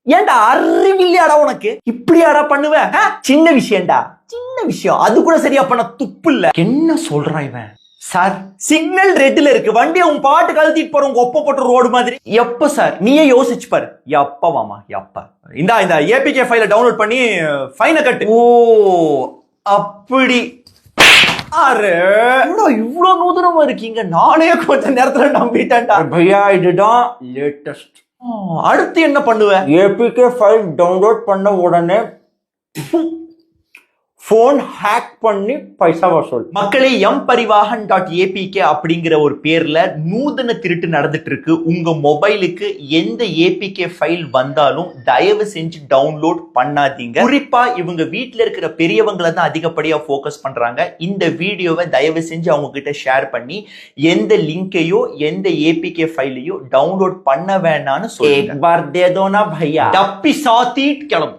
ஏன்டா அறிவில்லையாடா உனக்கு? இப்படியாடா பண்ணுவ? சின்ன விஷயம்டா, சின்ன விஷயம், அது கூட சரியா பண்ண துப்பு இல்ல. என்ன சொல்றான் இவன்? சார், சிக்னல் ரெட்ல இருக்கு, வண்டியை உன் பாட்டு கழுத்திட்டு போற உங்க ஒப்ப போட்ட ரோடு மாதிரி. எப்ப சார்? நீயே யோசிச்சு பாரு. எப்ப மாமா எப்ப? இந்த ஏபிகே ஃபைல டவுன்லோட் பண்ணி ஃபைனை கட்டு. ஓ அப்படி. அரே இவ்வளவு நூதனமா இருக்கீங்க, நானே கொஞ்ச நேரத்துல நம்பிட்டேன்டா. பையா இதுதான் லேட்டஸ்ட். அடுத்து என்ன பண்ணுவ? ஏபிகே ஃபைல் டவுன்லோட் பண்ண உடனே போன் ஹேக் பண்ணி பைசா வசூல். மக்களே, mparivahan.apk அப்படிங்கிற ஒரு பேர்ல நூதன திருட்டு நடந்துட்டு இருக்கு. உங்க மொபைலுக்கு எந்த ஏபிகே ஃபைல் வந்தாலும் தயவு செஞ்சு டவுன்லோட் பண்ணாதீங்க. குறிப்பா இவங்க வீட்டுல இருக்கிற பெரியவங்களை தான் அதிகப்படியா போக்கஸ் பண்றாங்க. இந்த வீடியோவை தயவு செஞ்சு அவங்க கிட்ட ஷேர் பண்ணி எந்த லிங்கையோ எந்த ஏபிகே ஃபைலையோ டவுன்லோட் பண்ண வேணாம்னு சொல்லுங்க. பையா டப்பி சாத்திட்டு கிளம்பு.